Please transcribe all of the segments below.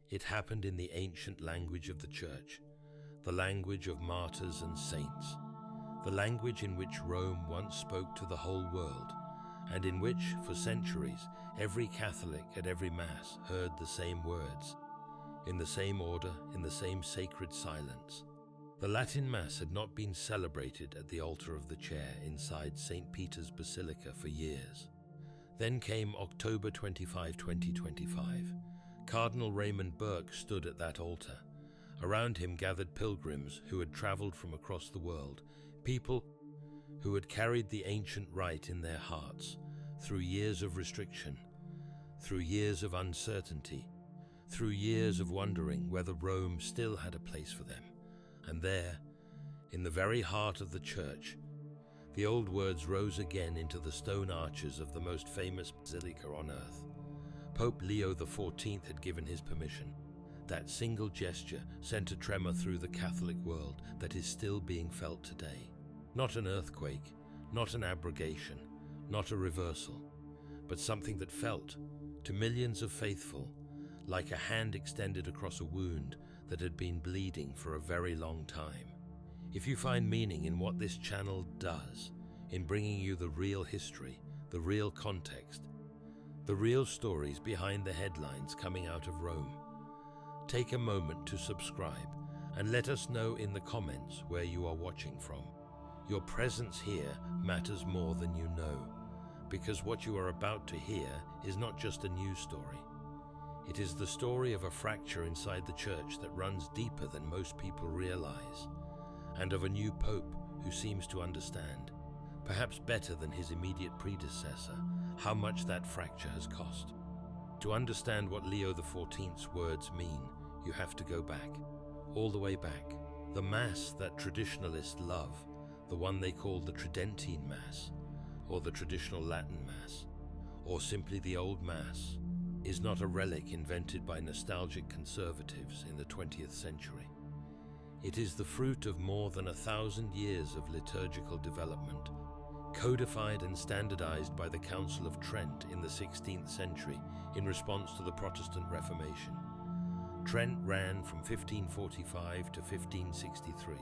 It happened in the ancient language of the Church, the language of martyrs and saints, the language in which Rome once spoke to the whole world, and in which, for centuries, every Catholic at every Mass heard the same words, in the same order, in the same sacred silence. The Latin Mass had not been celebrated at the altar of the chair inside St. Peter's Basilica for years. Then came October 25, 2025. Cardinal Raymond Burke stood at that altar. Around him gathered pilgrims who had traveled from across the world, people who had carried the ancient rite in their hearts through years of restriction, through years of uncertainty, through years of wondering whether Rome still had a place for them. And there, in the very heart of the Church, the old words rose again into the stone arches of the most famous basilica on earth. Pope Leo XIV had given his permission. That single gesture sent a tremor through the Catholic world that is still being felt today. Not an earthquake, not an abrogation, not a reversal, but something that felt, to millions of faithful, like a hand extended across a wound that had been bleeding for a very long time. If you find meaning in what this channel does, in bringing you the real history, the real context, the real stories behind the headlines coming out of Rome, take a moment to subscribe and let us know in the comments where you are watching from. Your presence here matters more than you know, because what you are about to hear is not just a news story. It is the story of a fracture inside the Church that runs deeper than most people realize, and of a new pope who seems to understand, perhaps better than his immediate predecessor, how much that fracture has cost. To understand what Leo XIV's words mean, you have to go back, all the way back. The Mass that traditionalists love, the one they call the Tridentine Mass, or the traditional Latin Mass, or simply the Old Mass, is not a relic invented by nostalgic conservatives in the 20th century. It is the fruit of more than 1,000 years of liturgical development, codified and standardized by the Council of Trent in the 16th century in response to the Protestant Reformation. Trent ran from 1545 to 1563,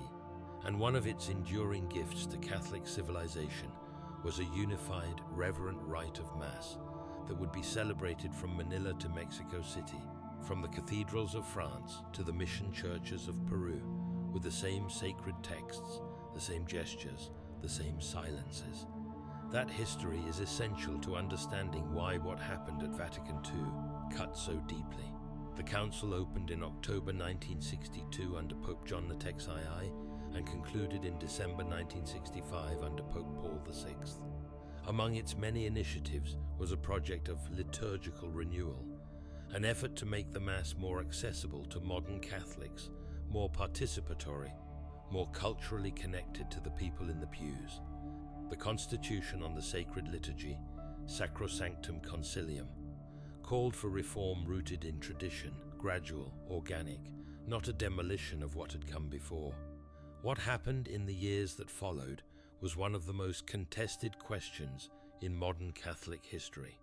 and one of its enduring gifts to Catholic civilization was a unified, reverent rite of Mass that would be celebrated from Manila to Mexico City, from the cathedrals of France to the mission churches of Peru, with the same sacred texts, the same gestures, the same silences. That history is essential to understanding why what happened at Vatican II cut so deeply. The Council opened in October 1962 under Pope John XII and concluded in December 1965 under Pope Paul VI. Among its many initiatives was a project of liturgical renewal, an effort to make the Mass more accessible to modern Catholics, more participatory, more culturally connected to the people in the pews. The Constitution on the Sacred Liturgy, Sacrosanctum Concilium, called for reform rooted in tradition, gradual, organic, not a demolition of what had come before. What happened in the years that followed was one of the most contested questions in modern Catholic history.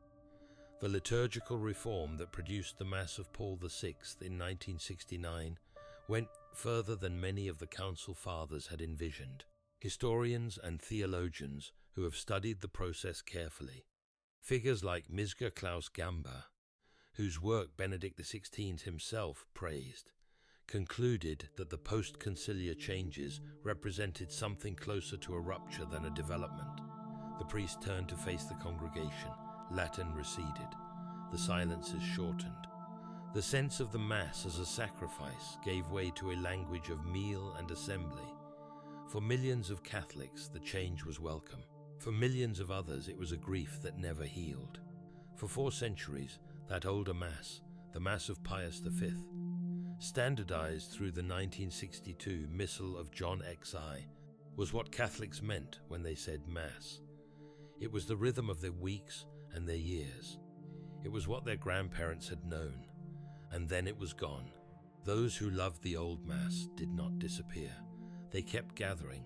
The liturgical reform that produced the Mass of Paul VI in 1969 went further than many of the Council Fathers had envisioned. Historians and theologians who have studied the process carefully, figures like Mizger Klaus Gamba, whose work Benedict XVI himself praised, concluded that the post-conciliar changes represented something closer to a rupture than a development. The priest turned to face the congregation. Latin receded. The silences shortened. The sense of the Mass as a sacrifice gave way to a language of meal and assembly. For millions of Catholics, the change was welcome. For millions of others, it was a grief that never healed. For 4 centuries, that older Mass, the Mass of Pius V, standardized through the 1962 Missal of John XI, was what Catholics meant when they said Mass. It was the rhythm of their weeks and their years. It was what their grandparents had known, and then it was gone. Those who loved the old Mass did not disappear. They kept gathering,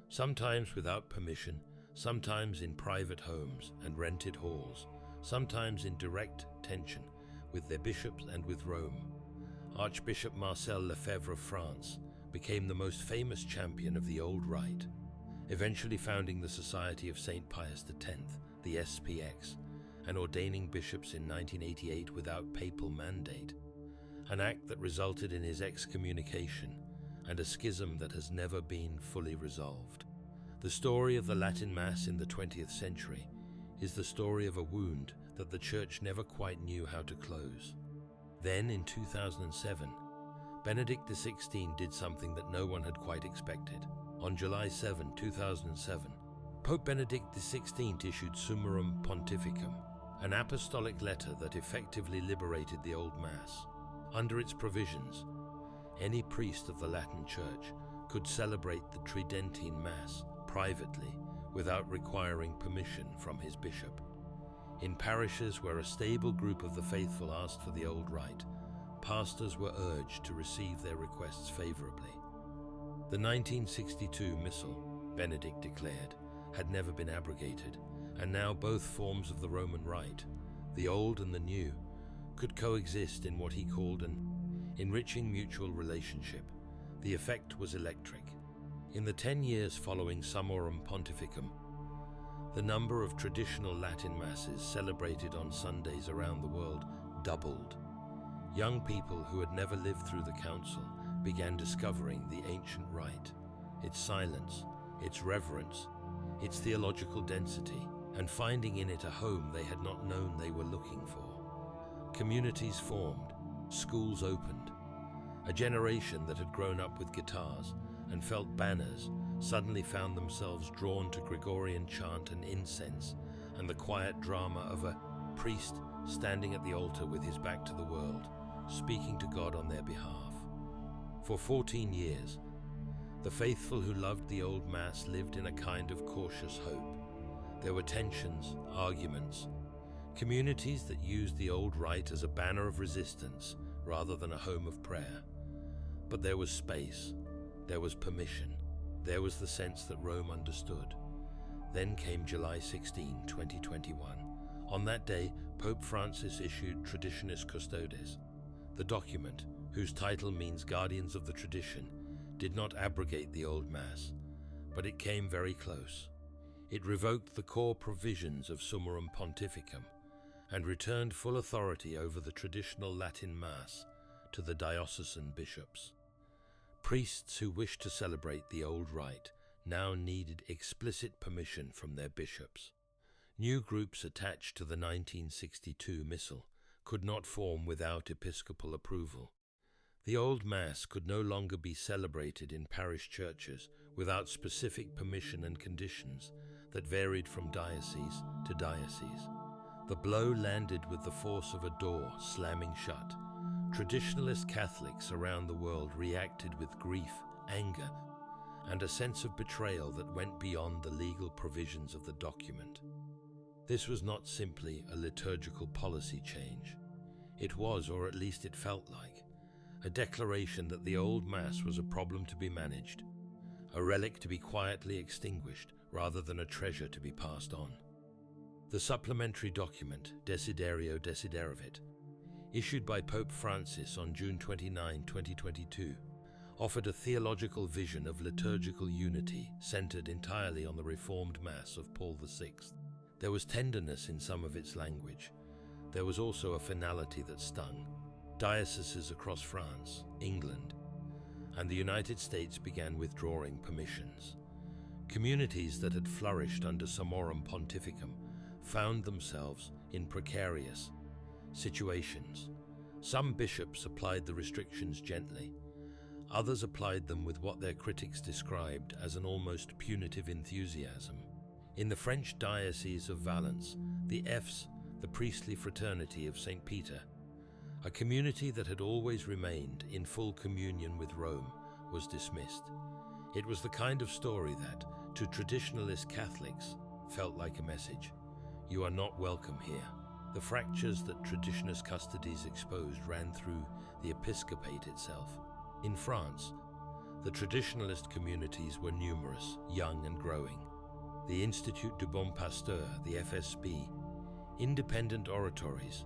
sometimes without permission, sometimes in private homes and rented halls, sometimes in direct tension with their bishops and with Rome. Archbishop Marcel Lefebvre of France became the most famous champion of the old rite, eventually founding the Society of St. Pius X, the SPX, and ordaining bishops in 1988 without papal mandate, an act that resulted in his excommunication and a schism that has never been fully resolved. The story of the Latin Mass in the 20th century is the story of a wound that the Church never quite knew how to close. Then, in 2007, Benedict XVI did something that no one had quite expected. On July 7, 2007, Pope Benedict XVI issued Summorum Pontificum, an apostolic letter that effectively liberated the Old Mass. Under its provisions, any priest of the Latin Church could celebrate the Tridentine Mass privately without requiring permission from his bishop. In parishes where a stable group of the faithful asked for the old rite, pastors were urged to receive their requests favorably. The 1962 Missal, Benedict declared, had never been abrogated, and now both forms of the Roman Rite, the old and the new, could coexist in what he called an enriching mutual relationship. The effect was electric. In the 10 years following Summorum Pontificum, the number of traditional Latin Masses celebrated on Sundays around the world doubled. Young people who had never lived through the Council began discovering the ancient rite, its silence, its reverence, its theological density, and finding in it a home they had not known they were looking for. Communities formed, schools opened. A generation that had grown up with guitars and felt banners suddenly found themselves drawn to Gregorian chant and incense and the quiet drama of a priest standing at the altar with his back to the world, speaking to God on their behalf. For 14 years, the faithful who loved the old Mass lived in a kind of cautious hope. There were tensions, arguments, communities that used the old rite as a banner of resistance rather than a home of prayer. But there was space, there was permission, there was the sense that Rome understood. Then came July 16, 2021. On that day, Pope Francis issued Traditionis Custodes. The document, whose title means Guardians of the Tradition, did not abrogate the old Mass, but it came very close. It revoked the core provisions of Summorum Pontificum and returned full authority over the traditional Latin Mass to the diocesan bishops. Priests who wished to celebrate the old rite now needed explicit permission from their bishops. New groups attached to the 1962 Missal could not form without episcopal approval. The old Mass could no longer be celebrated in parish churches without specific permission and conditions that varied from diocese to diocese. The blow landed with the force of a door slamming shut. Traditionalist Catholics around the world reacted with grief, anger, and a sense of betrayal that went beyond the legal provisions of the document. This was not simply a liturgical policy change. It was, or at least it felt like, a declaration that the old Mass was a problem to be managed, a relic to be quietly extinguished rather than a treasure to be passed on. The supplementary document, Desiderio Desideravit, issued by Pope Francis on June 29, 2022, offered a theological vision of liturgical unity centered entirely on the Reformed Mass of Paul VI. There was tenderness in some of its language. There was also a finality that stung. Dioceses across France, England, and the United States began withdrawing permissions. Communities that had flourished under Summorum Pontificum found themselves in precarious situations. Some bishops applied the restrictions gently. Others applied them with what their critics described as an almost punitive enthusiasm. In the French diocese of Valence, the F's, the priestly fraternity of St. Peter, a community that had always remained in full communion with Rome, was dismissed. It was the kind of story that, to traditionalist Catholics, felt like a message. You are not welcome here. The fractures that Traditionis Custodes exposed ran through the episcopate itself. In France, the traditionalist communities were numerous, young and growing. The Institut du Bon Pasteur, the FSB, independent oratories,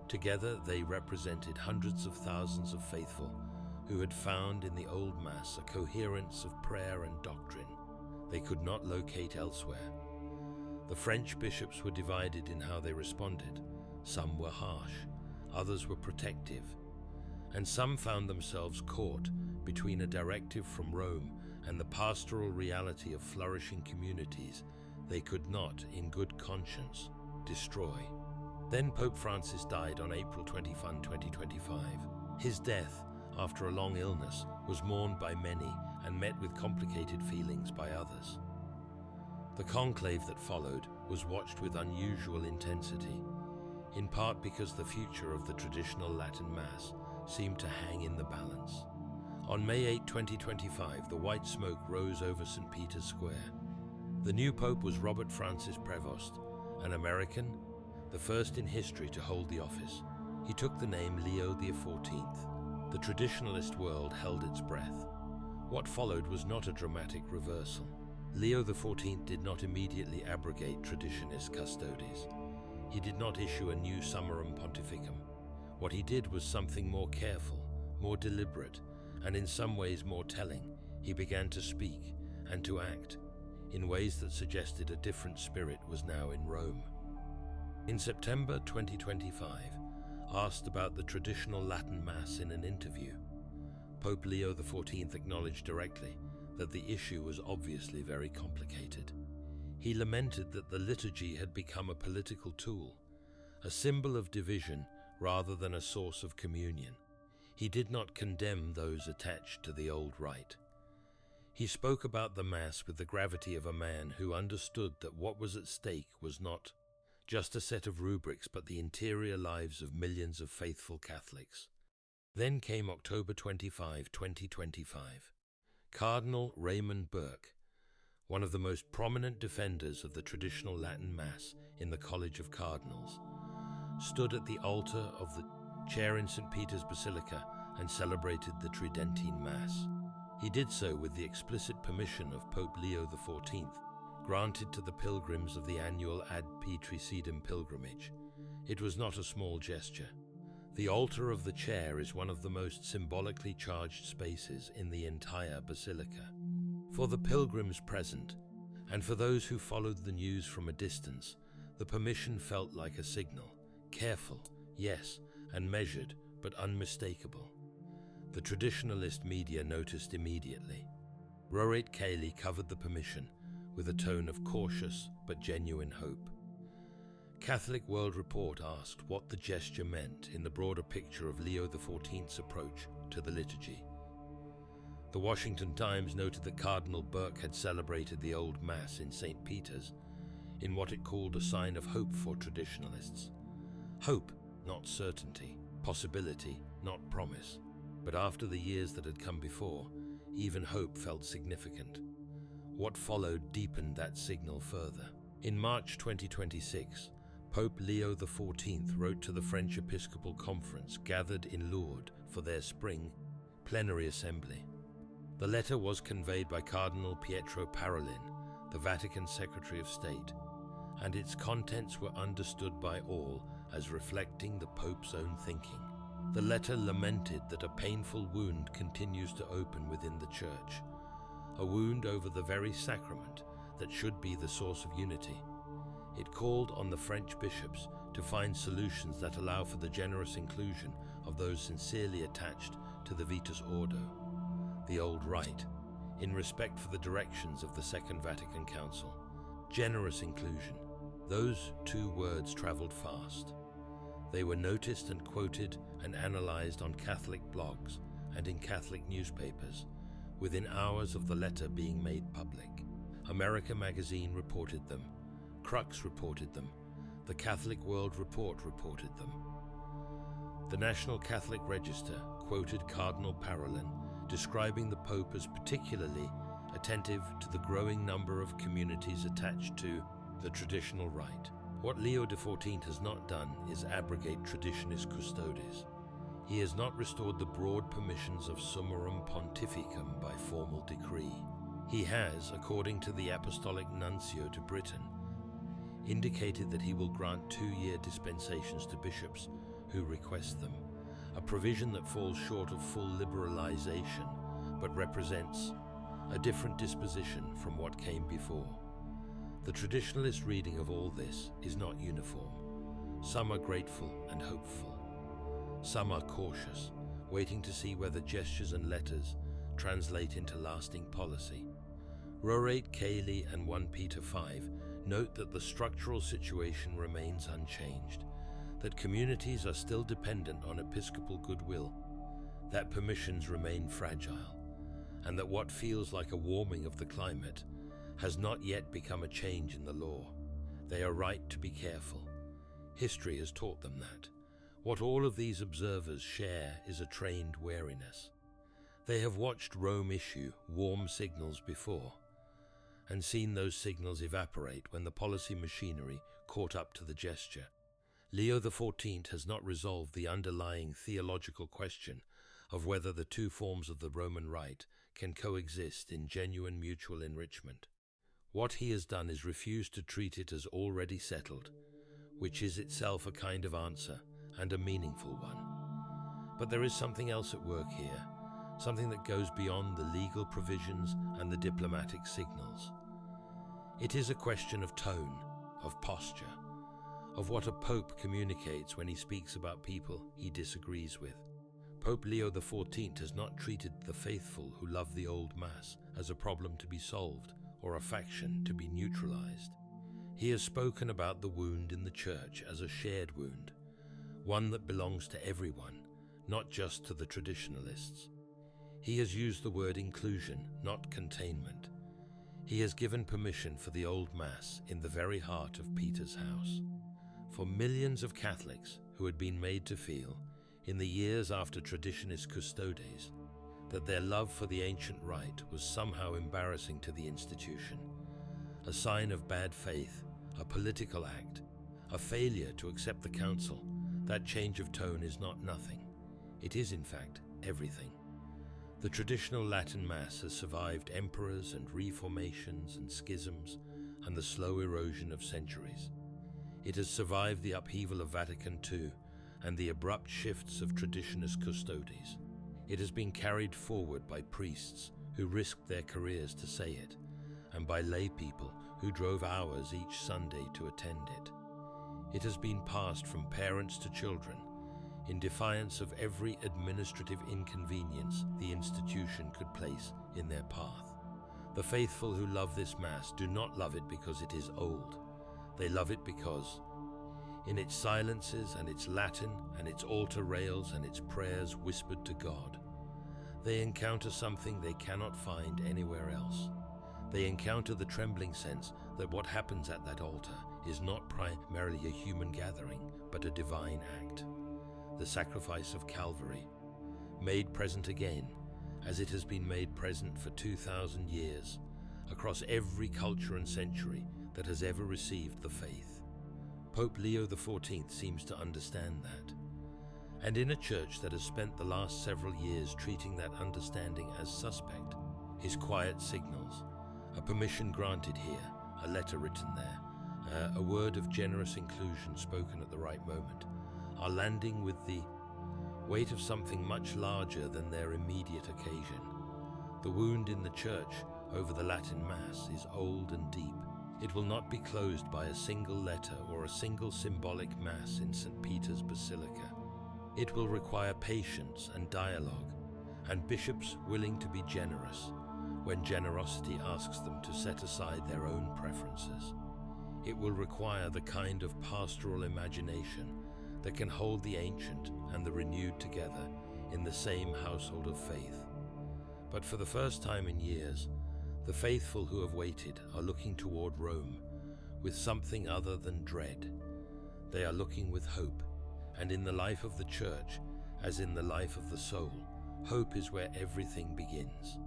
Together, they represented hundreds of thousands of faithful who had found in the Old Mass a coherence of prayer and doctrine they could not locate elsewhere. The French bishops were divided in how they responded. Some were harsh, others were protective, and some found themselves caught between a directive from Rome and the pastoral reality of flourishing communities they could not, in good conscience, destroy. Then Pope Francis died on April 21, 2025. His death, after a long illness, was mourned by many and met with complicated feelings by others. The conclave that followed was watched with unusual intensity, in part because the future of the traditional Latin Mass seemed to hang in the balance. On May 8, 2025, the white smoke rose over St. Peter's Square. The new pope was Robert Francis Prevost, an American, the first in history to hold the office. He took the name Leo XIV. The traditionalist world held its breath. What followed was not a dramatic reversal. Leo XIV did not immediately abrogate Traditionis Custodes. He did not issue a new Summorum Pontificum. What he did was something more careful, more deliberate, and in some ways more telling. He began to speak and to act in ways that suggested a different spirit was now in Rome. In September 2025, asked about the traditional Latin Mass in an interview, Pope Leo XIV acknowledged directly that the issue was obviously very complicated. He lamented that the liturgy had become a political tool, a symbol of division rather than a source of communion. He did not condemn those attached to the old rite. He spoke about the Mass with the gravity of a man who understood that what was at stake was not just a set of rubrics, but the interior lives of millions of faithful Catholics. Then came October 25, 2025. Cardinal Raymond Burke, one of the most prominent defenders of the traditional Latin Mass in the College of Cardinals, stood at the altar of the chair in St. Peter's Basilica and celebrated the Tridentine Mass. He did so with the explicit permission of Pope Leo XIV, granted to the pilgrims of the annual Ad Patricidem pilgrimage. It was not a small gesture. The altar of the chair is one of the most symbolically charged spaces in the entire basilica. For the pilgrims present, and for those who followed the news from a distance, the permission felt like a signal. Careful, yes, and measured, but unmistakable. The traditionalist media noticed immediately. Rohit Cayley covered the permission with a tone of cautious but genuine hope. Catholic World Report asked what the gesture meant in the broader picture of Leo XIV's approach to the liturgy. The Washington Times noted that Cardinal Burke had celebrated the Old Mass in St. Peter's in what it called a sign of hope for traditionalists. Hope, not certainty. Possibility, not promise. But after the years that had come before, even hope felt significant. What followed deepened that signal further. In March 2026, Pope Leo XIV wrote to the French Episcopal Conference gathered in Lourdes for their spring plenary assembly. The letter was conveyed by Cardinal Pietro Parolin, the Vatican Secretary of State, and its contents were understood by all as reflecting the Pope's own thinking. The letter lamented that a painful wound continues to open within the Church, a wound over the very sacrament that should be the source of unity. It called on the French bishops to find solutions that allow for the generous inclusion of those sincerely attached to the Vitus Ordo, the old rite, in respect for the directions of the Second Vatican Council. Generous inclusion. Those two words traveled fast. They were noticed and quoted and analyzed on Catholic blogs and in Catholic newspapers within hours of the letter being made public. America Magazine reported them. Crux reported them. The Catholic World Report reported them. The National Catholic Register quoted Cardinal Parolin, describing the Pope as particularly attentive to the growing number of communities attached to the traditional rite. What Leo XIV has not done is abrogate Traditionis Custodes. He has not restored the broad permissions of Summorum Pontificum by formal decree. He has, according to the Apostolic Nuncio to Britain, indicated that he will grant 2-year dispensations to bishops who request them, a provision that falls short of full liberalization, but represents a different disposition from what came before. The traditionalist reading of all this is not uniform. Some are grateful and hopeful. Some are cautious, waiting to see whether gestures and letters translate into lasting policy. Rorate, Cayley, and 1 Peter 5 note that the structural situation remains unchanged, that communities are still dependent on episcopal goodwill, that permissions remain fragile, and that what feels like a warming of the climate has not yet become a change in the law. They are right to be careful. History has taught them that. What all of these observers share is a trained wariness. They have watched Rome issue warm signals before, and seen those signals evaporate when the policy machinery caught up to the gesture. Leo XIV has not resolved the underlying theological question of whether the two forms of the Roman Rite can coexist in genuine mutual enrichment. What he has done is refuse to treat it as already settled, which is itself a kind of answer, and a meaningful one. But there is something else at work here, something that goes beyond the legal provisions and the diplomatic signals. It is a question of tone, of posture, of what a pope communicates when he speaks about people he disagrees with. Pope Leo XIV has not treated the faithful who love the old Mass as a problem to be solved or a faction to be neutralized. He has spoken about the wound in the Church as a shared wound, one that belongs to everyone, not just to the traditionalists. He has used the word inclusion, not containment. He has given permission for the old Mass in the very heart of Peter's house. For millions of Catholics who had been made to feel, in the years after Traditionis Custodes, that their love for the ancient rite was somehow embarrassing to the institution, a sign of bad faith, a political act, a failure to accept the council, that change of tone is not nothing. It is, in fact, everything. The traditional Latin Mass has survived emperors and reformations and schisms and the slow erosion of centuries. It has survived the upheaval of Vatican II and the abrupt shifts of Traditionis Custodes. It has been carried forward by priests who risked their careers to say it, and by lay people who drove hours each Sunday to attend it. It has been passed from parents to children, in defiance of every administrative inconvenience the institution could place in their path. The faithful who love this Mass do not love it because it is old. They love it because, in its silences and its Latin and its altar rails and its prayers whispered to God, they encounter something they cannot find anywhere else. They encounter the trembling sense that what happens at that altar is not primarily a human gathering, but a divine act. The sacrifice of Calvary, made present again, as it has been made present for 2,000 years, across every culture and century that has ever received the faith. Pope Leo XIV seems to understand that. And in a church that has spent the last several years treating that understanding as suspect, his quiet signals, a permission granted here, a letter written there, a word of generous inclusion spoken at the right moment, are landing with the weight of something much larger than their immediate occasion. The wound in the Church over the Latin Mass is old and deep. It will not be closed by a single letter or a single symbolic Mass in St. Peter's Basilica. It will require patience and dialogue, and bishops willing to be generous when generosity asks them to set aside their own preferences. It will require the kind of pastoral imagination that can hold the ancient and the renewed together in the same household of faith. But for the first time in years, the faithful who have waited are looking toward Rome with something other than dread. They are looking with hope, and in the life of the Church, as in the life of the soul, hope is where everything begins.